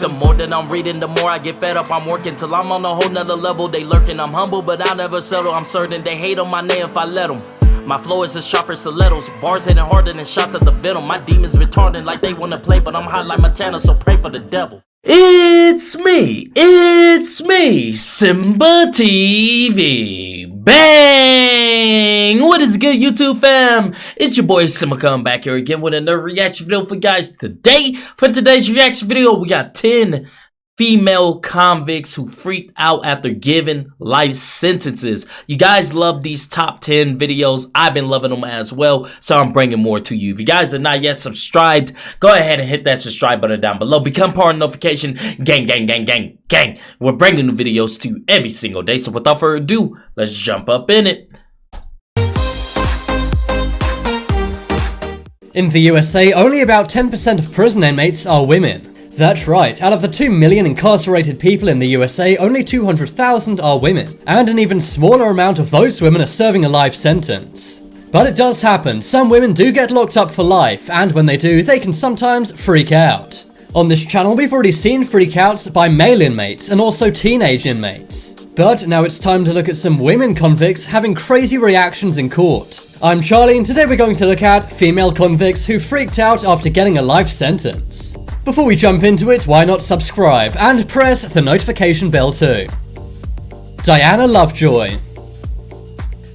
The more that I'm reading, the more I get fed up. I'm working till I'm on a whole nother level. They lurking, I'm humble, but I'll never settle. I'm certain they hate on my name if I let them. My flow is as sharp as stilettos, bars hitting harder than shots at the venom. My demons retarded like they wanna play, but I'm hot like Montana, so pray for the devil. It's me, SimbaTv. Bang! What is good, YouTube fam? It's your boy Simba coming back here again with another reaction video for you guys today. For today's reaction video, we got 10 female convicts who freaked out after giving life sentences. You guys love these top 10 videos. I've been loving them as well, so I'm bringing more to you. If you guys are not yet subscribed, go ahead and hit that subscribe button down below. Become part of the notification gang. We're bringing new videos to you every single day, so without further ado, let's jump up in it. In the USA, only about 10% of prison inmates are women. That's right, out of the 2 million incarcerated people in the USA, only 200,000 are women. And an even smaller amount of those women are serving a life sentence. But it does happen, some women do get locked up for life, and when they do, they can sometimes freak out. On this channel, we've already seen freakouts by male inmates and also teenage inmates. But now it's time to look at some women convicts having crazy reactions in court. I'm Charlie, and today we're going to look at female convicts who freaked out after getting a life sentence. Before we jump into it, why not subscribe and press the notification bell too. Diana Lovejoy.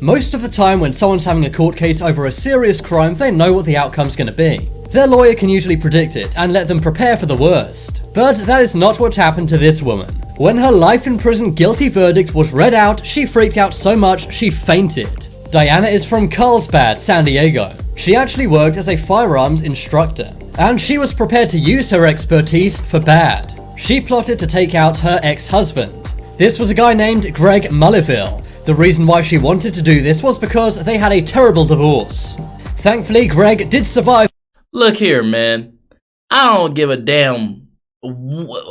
Most of the time when someone's having a court case over a serious crime, they know what the outcome's going to be. Their lawyer can usually predict it and let them prepare for the worst. But that is not what happened to this woman. When her life in prison guilty verdict was read out, she freaked out so much she fainted. Diana is from Carlsbad, San Diego. She actually worked as a firearms instructor, and she was prepared to use her expertise for bad. She plotted to take out her ex-husband. This was a guy named Greg Mullivill. The reason why she wanted to do this was because they had a terrible divorce. Thankfully, Greg did survive. Look here, man. I don't give a damn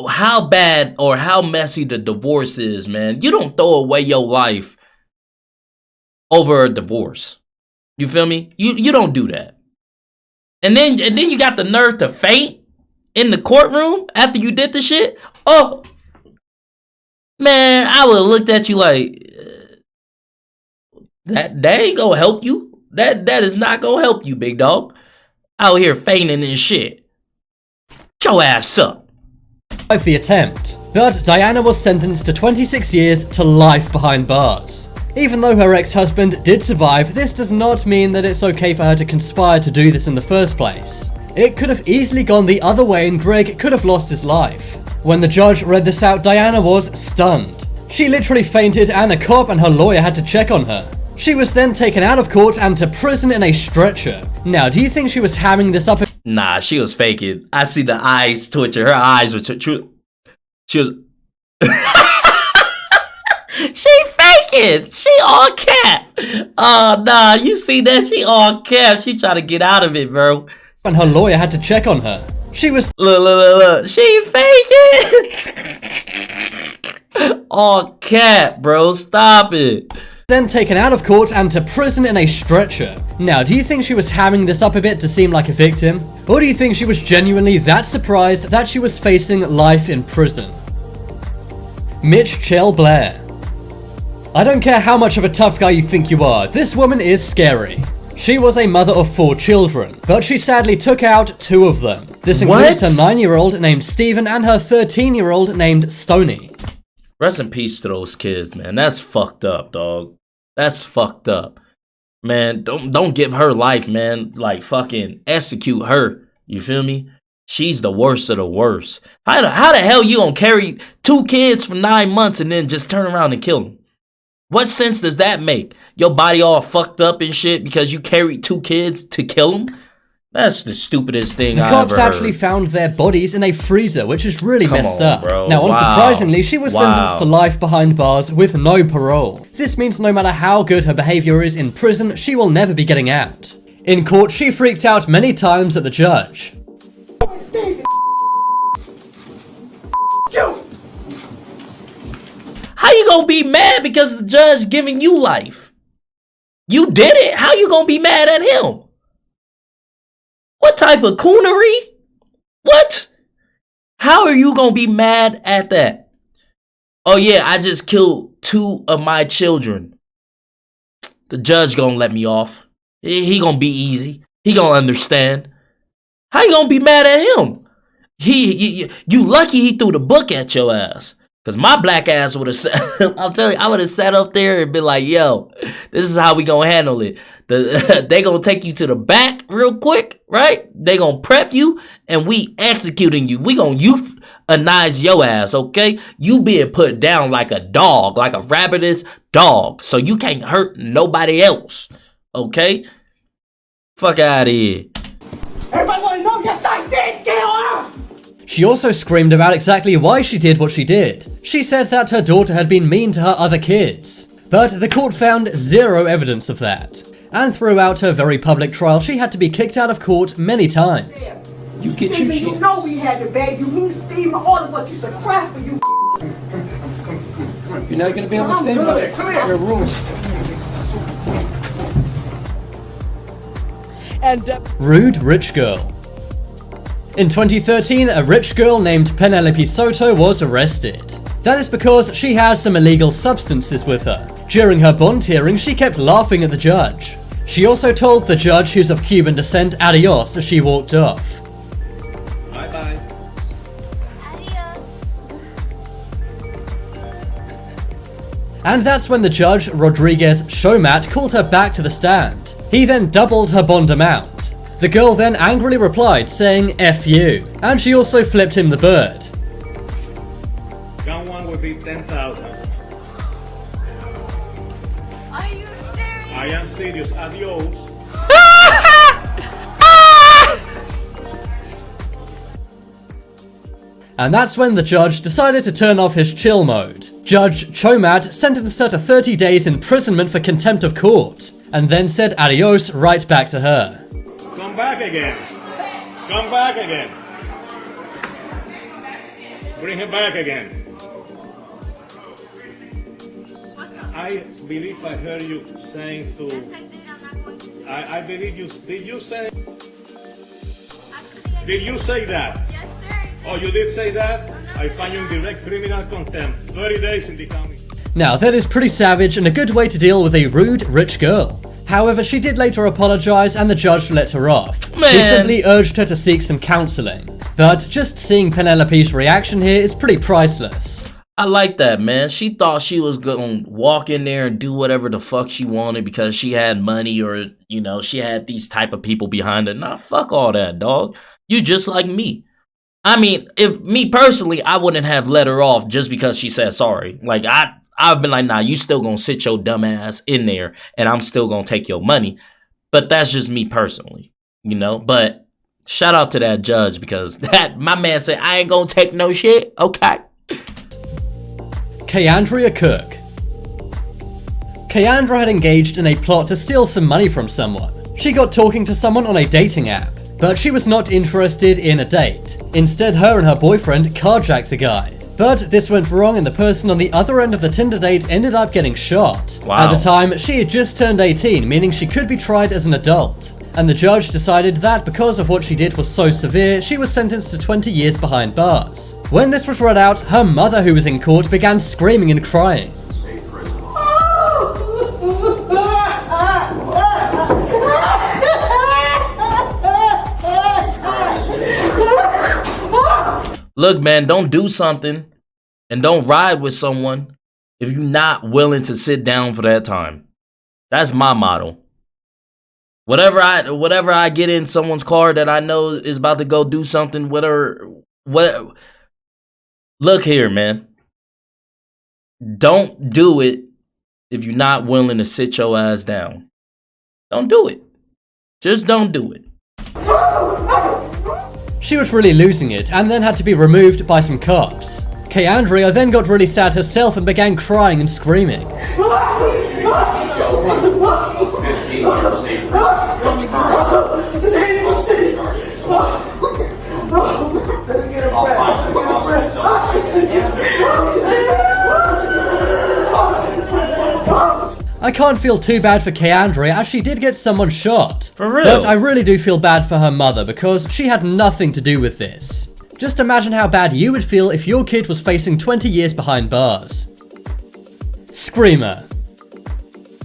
how bad or how messy the divorce is, man. You don't throw away your life over a divorce. You feel me? You don't do that. And then you got the nerve to faint in the courtroom after you did the shit? Oh, man, I would have looked at you like, that ain't gonna help you. That is not gonna help you, big dog. Out here fainting and shit. Get your ass up. The attempt. But Diana was sentenced to 26 years to life behind bars. Even though her ex-husband did survive, this does not mean that it's okay for her to conspire to do this in the first place. It could have easily gone the other way and Greg could have lost his life. When the judge read this out, Diana was stunned. She literally fainted and a cop and her lawyer had to check on her. She was then taken out of court and to prison in a stretcher. Now, do you think she was hamming this up? Nah, she was faking. I see the eyes twitching. Her eyes were true. She was... She faking. She all cap. Oh, nah, you see that? She all cap. She trying to get out of it, bro. And her lawyer had to check on her. She was... Look. She faking. All cap, bro. Stop it. Then taken out of court and to prison in a stretcher. Now, do you think she was hamming this up a bit to seem like a victim? Or do you think she was genuinely that surprised that she was facing life in prison? Mitchell Blair. I don't care how much of a tough guy you think you are, this woman is scary. She was a mother of 4 children, but she sadly took out 2 of them. This includes her 9-year-old named Steven and her 13-year-old named Stoney. Rest in peace to those kids, man. That's fucked up, dog. That's fucked up. Man, don't give her life, man. Like, fucking execute her. You feel me? She's the worst of the worst. How the hell you gonna carry 2 kids for 9 months and then just turn around and kill them? What sense does that make? Your body all fucked up and shit because you carried 2 kids to kill them? That's the stupidest thing I've ever heard. The cops actually found their bodies in a freezer, which is really messed up. Bro. Now, unsurprisingly, she was sentenced to life behind bars with no parole. This means no matter how good her behavior is in prison, she will never be getting out. In court, she freaked out many times at the judge. How you gonna be mad because the judge giving you life? You did it. How you gonna be mad at him? What type of coonery? What? How are you gonna be mad at that? Oh yeah, I just killed 2 of my children. The judge gonna let me off. He gonna be easy. He gonna understand. How you gonna be mad at him? You lucky he threw the book at your ass. Cause my black ass would have sat, I'm telling you, I would have sat up there and been like, yo, this is how we gonna handle it. They gonna take you to the back real quick, right? They gonna prep you and we executing you. We gonna euthanize your ass, okay? You being put down like a dog, like a rabbitous dog. So you can't hurt nobody else, okay? Fuck out of here. Everybody wanna know, yes I did kill her! She also screamed about exactly why she did what she did. She said that her daughter had been mean to her other kids. But the court found zero evidence of that. And throughout her very public trial, she had to be kicked out of court many times. You get Steven, you know we had to beg you. Me, Steven, all of us used to cry for you. You're not gonna be able to stay back. Come here. Your rules. And Rude rich girl. In 2013, a rich girl named Penelope Soto was arrested. That is because she had some illegal substances with her. During her bond hearing, she kept laughing at the judge. She also told the judge, who's of Cuban descent, adios as she walked off. Bye-bye. And that's when the judge, Rodriguez Showmat, called her back to the stand. He then doubled her bond amount. The girl then angrily replied, saying F you, and she also flipped him the bird. Count one would be 10,000. Are you serious? I am serious. Adios. And that's when the judge decided to turn off his chill mode. Judge Chomat sentenced her to 30 days imprisonment for contempt of court, and then said adios right back to her. Come back again. Come back again. Bring him back again. I believe I heard you saying to... I believe you... Did you say... Did you say that? Yes, sir. Oh, you did say that? I find you in direct criminal contempt. 30 days in the county. Now that is pretty savage and a good way to deal with a rude rich girl. However, she did later apologize and the judge let her off. Man. He simply urged her to seek some counseling. But just seeing Penelope's reaction here is pretty priceless. I like that, man. She thought she was going to walk in there and do whatever the fuck she wanted because she had money or, you know, she had these type of people behind her. Nah, fuck all that, dog. You just like me. I mean, if me personally, I wouldn't have let her off just because she said sorry. Like, I've been like, nah, you still gonna sit your dumb ass in there and I'm still gonna take your money. But that's just me personally, you know? But shout out to that judge because that my man said, I ain't gonna take no shit, okay? Kayandra Kirk. Kayandra had engaged in a plot to steal some money from someone. She got talking to someone on a dating app, but she was not interested in a date. Instead, her and her boyfriend carjacked the guy. But this went wrong and the person on the other end of the Tinder date ended up getting shot. Wow. At the time, she had just turned 18, meaning she could be tried as an adult. And the judge decided that because of what she did was so severe, she was sentenced to 20 years behind bars. When this was read out, her mother, who was in court, began screaming and crying. Look, man, don't do something and don't ride with someone if you're not willing to sit down for that time. That's my motto. Whatever I get in someone's car that I know is about to go do something, whatever. Look here, man. Don't do it if you're not willing to sit your ass down. Don't do it. Just don't do it. She was really losing it and then had to be removed by some cops. Kayandra then got really sad herself and began crying and screaming. I can't feel too bad for Kayandra as she did get someone shot. For real. But I really do feel bad for her mother because she had nothing to do with this. Just imagine how bad you would feel if your kid was facing 20 years behind bars. Screamer.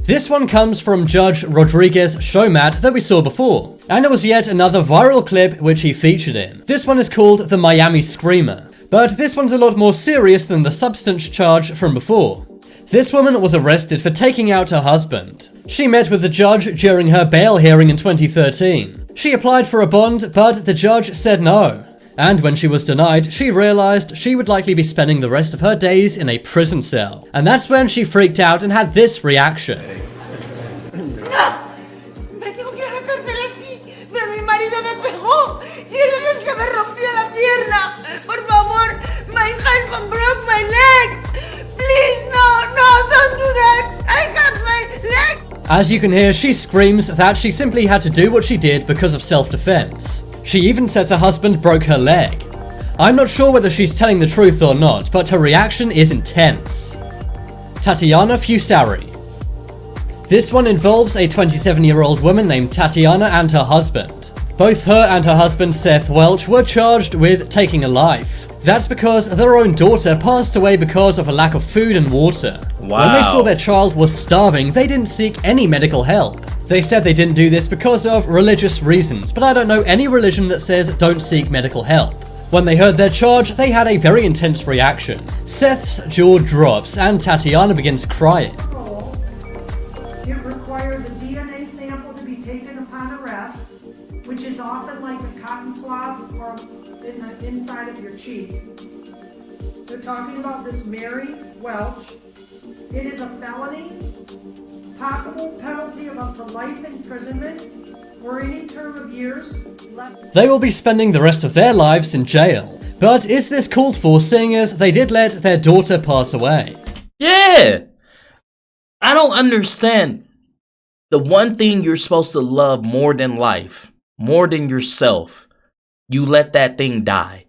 This one comes from Judge Rodriguez Showmat that we saw before, and it was yet another viral clip which he featured in. This one is called the Miami Screamer, but this one's a lot more serious than the substance charge from before. This woman was arrested for taking out her husband. She met with the judge during her bail hearing in 2013. She applied for a bond, but the judge said no. And when she was denied, she realized she would likely be spending the rest of her days in a prison cell. And that's when she freaked out and had this reaction. ¡No! ¡Me tengo que ir a la cárcel así! ¡Pero mi marido me pegó! ¡Si eres el que me rompió la pierna! ¡Por favor! ¡My husband broke my leg! ¡Please, no! ¡No! ¡Don't do that! I have my leg! As you can hear, she screams that she simply had to do what she did because of self-defense. She even says her husband broke her leg. I'm not sure whether she's telling the truth or not, but her reaction is intense. Tatiana Fiorari. This one involves a 27-year-old woman named Tatiana and her husband. Both her and her husband Seth Welch were charged with taking a life. That's because their own daughter passed away because of a lack of food and water. Wow. When they saw their child was starving, they didn't seek any medical help. They said they didn't do this because of religious reasons, but I don't know any religion that says don't seek medical help. When they heard their charge, they had a very intense reaction. Seth's jaw drops and Tatiana begins crying. It requires a DNA sample to be taken upon arrest, which is often like a cotton swab or in the inside of your cheek. They're talking about this Mary Welch. It is a felony, possible penalty of up to life imprisonment or any term of years. They will be spending the rest of their lives in jail. But is this called for, seeing as they did let their daughter pass away? Yeah. I don't understand. The one thing you're supposed to love more than life, more than yourself, you let that thing die.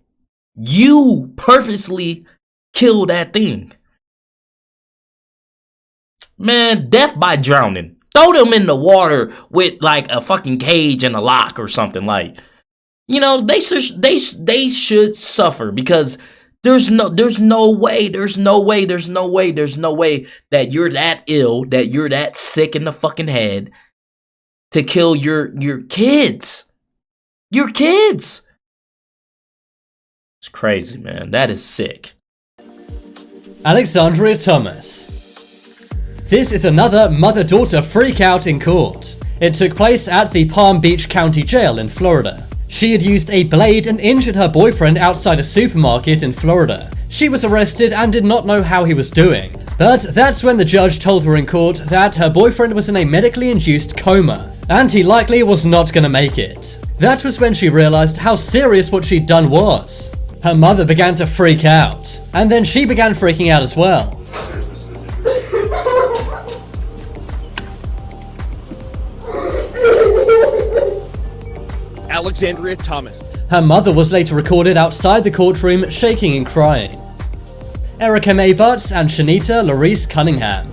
You purposely kill that thing. Man, death by drowning. Throw them in the water with like a fucking cage and a lock or something. Like, you know, they should suffer, because there's no way that you're that ill, that you're that sick in the fucking head to kill your kids. Your kids. It's crazy, man. That is sick. Alexandria Thomas. This is another mother-daughter freak-out in court. It took place at the Palm Beach County Jail in Florida. She had used a blade and injured her boyfriend outside a supermarket in Florida. She was arrested and did not know how he was doing. But that's when the judge told her in court that her boyfriend was in a medically induced coma, and he likely was not gonna make it. That was when she realized how serious what she'd done was. Her mother began to freak out, and then she began freaking out as well. Alexandria Thomas. Her mother was later recorded outside the courtroom shaking and crying. Erica Maybetts and Shanita Larice Cunningham.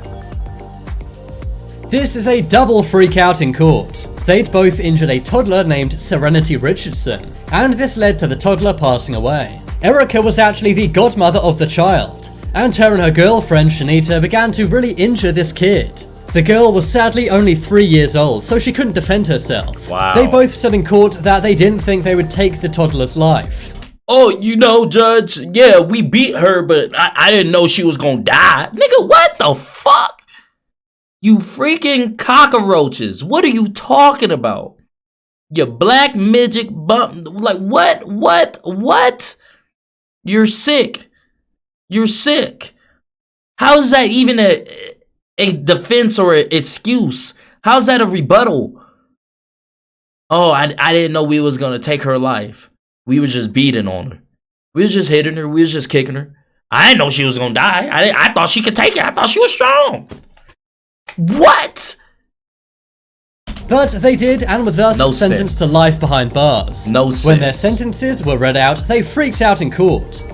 This is a double freak out in court. They'd both injured a toddler named Serenity Richardson, and this led to the toddler passing away. Erica was actually the godmother of the child, and her and her girlfriend Shanita began to really injure this kid. The girl was sadly only 3 years old, so she couldn't defend herself. Wow. They both said in court that they didn't think they would take the toddler's life. Oh, you know, Judge, yeah, we beat her, but I didn't know she was gonna die. Nigga, what the fuck? You freaking cockroaches. What are you talking about? You black midget bump. Like, what? You're sick. You're sick. How is that even a defense or an excuse? How's that a rebuttal? Oh, I didn't know we was gonna take her life. We was just beating on her. We was just hitting her. We was just kicking her. I didn't know she was gonna die. I thought she could take it. I thought she was strong. What? But they did, and were thus No sentenced sense. to life behind bars. No When their sense. sentences were read out, they freaked out in court.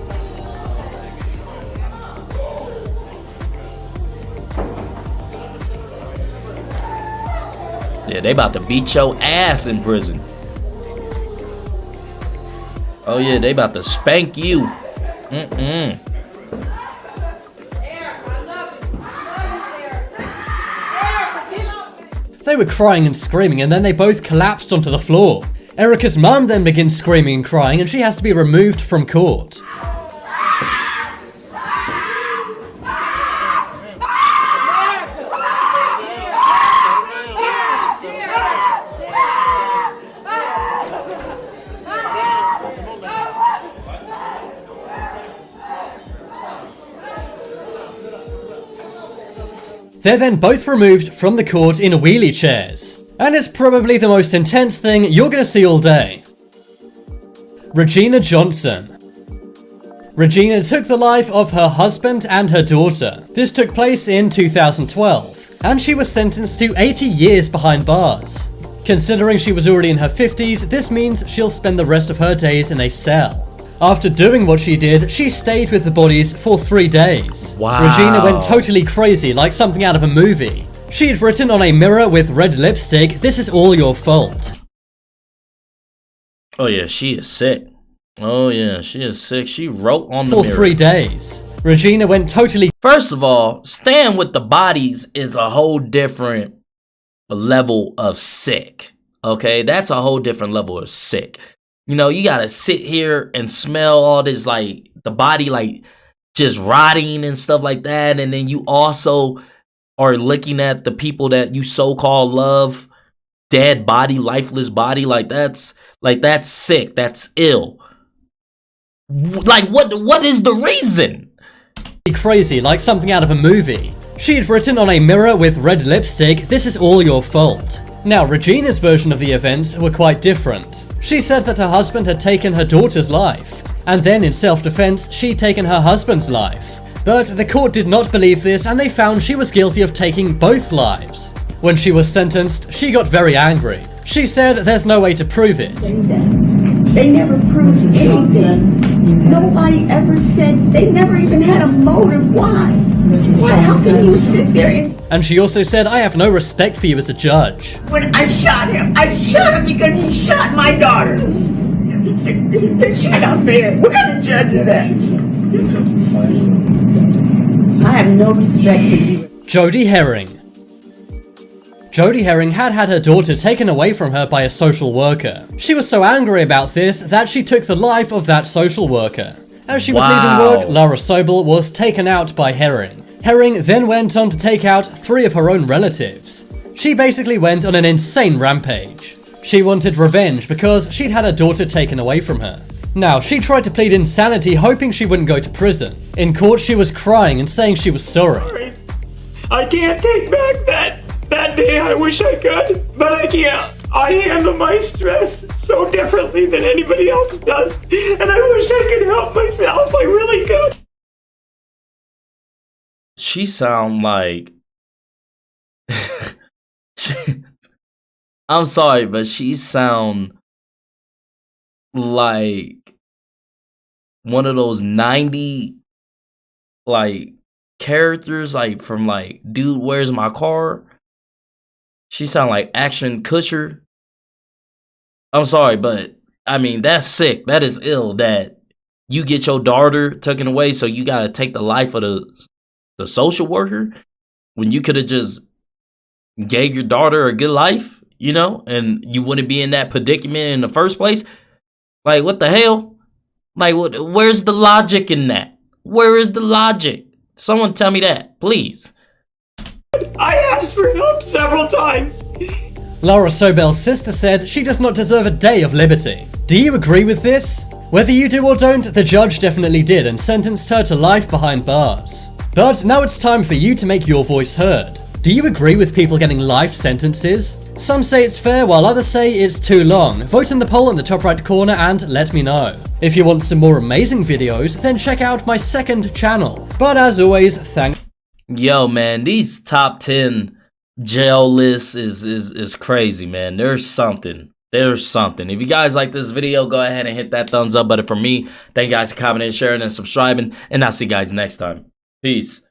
Yeah, they about to beat your ass in prison. Oh yeah, they about to spank you. They were crying and screaming, and then they both collapsed onto the floor. Erica's mum then begins screaming and crying, and she has to be removed from court. They're then both removed from the court in wheelie chairs. And it's probably the most intense thing you're gonna see all day. Regina Johnson. Regina took the life of her husband and her daughter. This took place in 2012, and she was sentenced to 80 years behind bars. Considering she was already in her 50s, this means she'll spend the rest of her days in a cell. After doing what she did, she stayed with the bodies for 3 days. Wow. Regina went totally crazy, like something out of a movie. She had written on a mirror with red lipstick, "This is all your fault." Oh yeah, she is sick. Oh yeah, she is sick. She wrote on the For mirror. 3 days. Regina went totally First of all, staying with the bodies is a whole different level of sick. Okay, that's a whole different level of sick. You know, you gotta sit here and smell all this, like, the body, like, just rotting and stuff like that. And then you also are looking at the people that you so-called love, dead body, lifeless body. Like, that's sick. That's ill. Like, what is the reason? crazy, like something out of a movie. She had written on a mirror with red lipstick, "This is all your fault." Now, Regina's version of the events were quite different. She said that her husband had taken her daughter's life, and then in self-defense, she'd taken her husband's life. But the court did not believe this, and they found she was guilty of taking both lives. When she was sentenced, she got very angry. She said there's no way to prove it. They never proved anything. Nobody ever said, they never even had a motive. Why? How can you sit there And she also said, "I have no respect for you as a judge." when I shot him because he shot my daughter. She's not fair. What kind of judge is that? I have no respect for you. Jody Herring. Jody Herring had her daughter taken away from her by a social worker. She was so angry about this that she took the life of that social worker. As she was leaving work, Rawrsimbaa was taken out by Herring. Herring then went on to take out 3 of her own relatives. She basically went on an insane rampage. She wanted revenge because she'd had her daughter taken away from her. Now, she tried to plead insanity, hoping she wouldn't go to prison. In court, she was crying and saying she was sorry. I can't take back that day. I wish I could, but I can't. I handle my stress so differently than anybody else does, and I wish I could help myself. I really could. She sound like I'm sorry, but she sound like one of those 90 like characters, like from like Dude, Where's My Car? She sound like Ashton Kutcher. I'm sorry, but I mean, that's sick. That is ill that you get your daughter taken away, so you gotta take the life of the social worker when you could have just gave your daughter a good life, you know, and you wouldn't be in that predicament in the first place. Like, what the hell? Like, where's the logic in that? Where is the logic? Someone tell me that, please. I asked for help several times. Rawrsimbaa's sister said she does not deserve a day of liberty. Do you agree with this? Whether you do or don't, the judge definitely did and sentenced her to life behind bars. But now it's time for you to make your voice heard. Do you agree with people getting life sentences? Some say it's fair while others say it's too long. Vote in the poll in the top right corner and let me know. If you want some more amazing videos, then check out my second channel. But as always, Yo, man, these top 10 jail lists is crazy, man. There's something. If you guys like this video, go ahead and hit that thumbs up button for me. Thank you guys for commenting, sharing, and subscribing. And I'll see you guys next time. Peace.